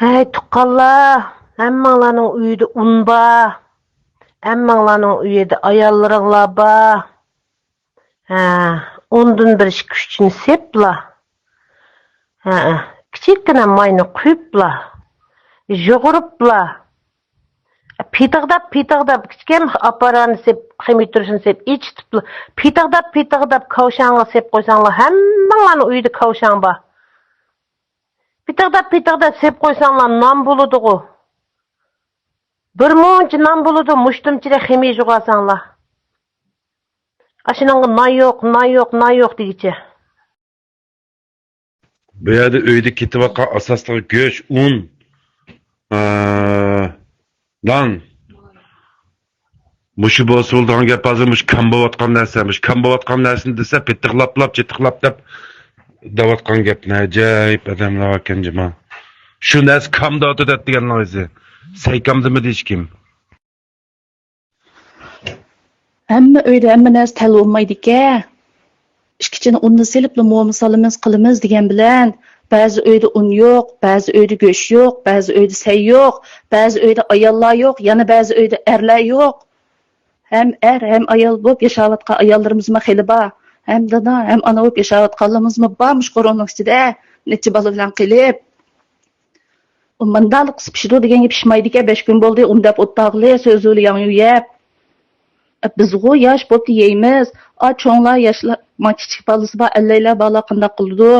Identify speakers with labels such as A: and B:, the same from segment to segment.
A: Hey tuqqanlar, hammanglarning uyida un bor, hammanglarning uyida ayollaringlar bor. Ha, undan bir ish kuchini sepla. Ha, kichikgina mayni quyibla, yug'uribla. Pitig'dab kichkina apparatni sep, ximitrishni sep, ichitibla. Pitig'dab kavshangga sep qo'ysanglar, hammanglarning uyida kavshang bor. Pitig'dab sep qo'ysanglar non bo'ladi-ku. Bir muncha non bo'ladi, mushtumchida ximiy yug'asanglar. Aşınanga nan yo'q degicha.
B: Bu yerda uyda ketayotgan asosli go'sht, un, non. Mushu bosildigan gap hozir mush kam bo'layotgan narsa. Mush kam bo'layotgan narsani desa, chetiqlab deb deyotgan gapni ajoyib odamlar ekan jima. Shu narsa kam dotib deganlar o'zi. Saykamdimi deyish kim?
C: Hamma uyda hamma narsa tal bo'lmaydi-ku. İşkichini unni selibli mo'misalimiz qilamiz degan bilan ba'zi uyda un yo'q, ba'zi uyda go'sht yo'q, ba'zi uyda say yo'q, ba'zi uyda ayollar yo'q, yana ba'zi uyda erlar yo'q. Hem er hem ayol bo'lib yashayotgan ayollarimiz xili bor. Hem dada hem ana bo'lib yashayotganlarimiz bormish qo'rg'onning ichida, necha bola bilan qilib. Mandalik pishirdi degan gap pishmaydi-ku, 5 kun bo'ldi, undab o'tdag'li so'zuli yeb. Bizg'u yosh bo'pti yeymiz. Cho'nglar yoshlar, kichik bolasi bor, allaylar bola qanday qildi?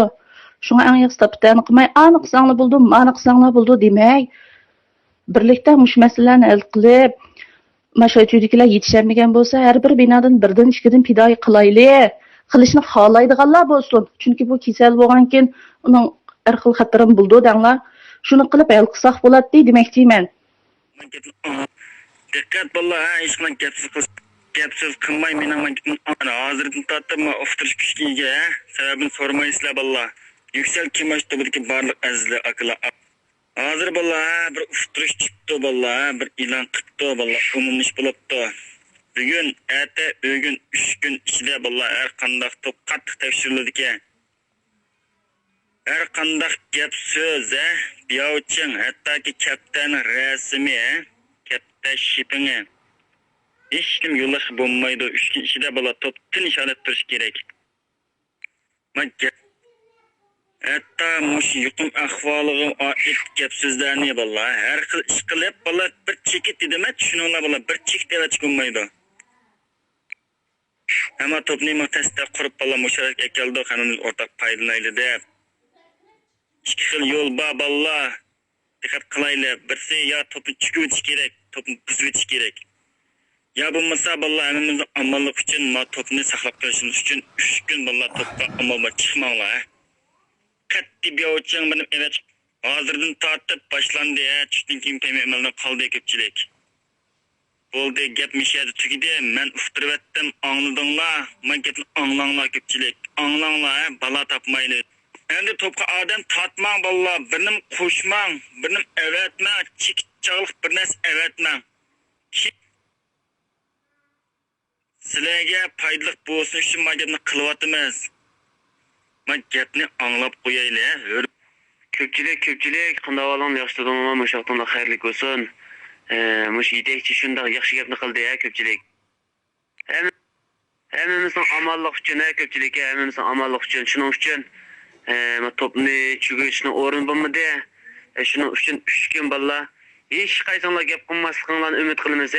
C: Shunga eng yaxshi tapitani qilmay, ani qilsanglar bo'ldi, mani qilsanglar bo'ldi demay. Birlikda mush masalalarni hal qilib, mashayidikilar yetishamagan bo'lsa, har bir binodan birdan ikkidan fidoyi qilayli. Qilishni xohlaydiganlar bo'lsin. Chunki bu kasal bo'lgan keyin uning har xil xatarim bo'ldi danglar. Shuni qilib hal qilsak bo'ladi demoqchiman.
D: Diqqat bo'llar, hech qanday gapsiz qilmay meni ana hozirdan tortib uftirish kuchiga, sababini so'rmaysizlar bo'llar. Yüksel Kimaş'taki barliq azizlar akalar. Hozir bo'llar bir uftirish chiqdi bo'llar, bir e'lon qildi bo'llar, umumnish bo'libdi. Bugun, erta, bugun 3 kun ichida bo'llar har qanday qattiq tekshiriladi ekan. Har qanday gap so'z, biyovching, hattoki kaptan rasmi, kaptan shipingi. Hech kim yo'lash bo'lmaydi. 3 kun ichida bo'llar toptin ishonib turish kerak. Hatta mush yuqum ahvoliga oid gap so'zlarni bo'llar har xil ish qilib bo'llar bir chekit dedimi, tushuninglar bo'llar bir chekit deb chiqmaydi. Hamma topni mutasda qurib bo'llar musharak ekaldi, qanun o'rtaq foydalanayli deb. Ikki xil yo'l bor bo'llar. Diqqat qilayli. Birsi yo topni chiqib kerak, topni buzib kerak. Ya bo'lmasa bo'llar hammamizni amallik uchun ma topni saqlab qolishimiz uchun 3 kun bo'llar topga amal chiqmanglar. Qatti biyovchang benim evet hozirdan tortib boshlandi, tushdan keyin paymaldan qoldi ko'pchilik. Bo'ldi gap mishadi tugidi, men uftirib etdim, angladinglar, men gapni anglanglar ko'pchilik. Anglanglar, bala topmayli. Endi to'pqa odam tortmang bo'llar, birnim qo'shmang, birnim evetmang, chikchaqlik bir narsa evetmang. Sizlarga foydali bo'lsin uchun men gapni qilyapmiz. Men gapni anglab qo'yayli. Ko'pchilik qanday olam yaxshi to'g'rimi, mushaqtanda xayrli bo'lsin. Mush yetakchi shunday yaxshi gapni qildi ko'pchilik. Hammamizning amallik uchun, ko'pchilik hammamizning amallik uchun, shuning uchun topni chugishni o'rin bo'lmadi. Shuning uchun 3 kun bo'llar. Hech qaysinglar gap qilmasliginglarni umid qilamiz.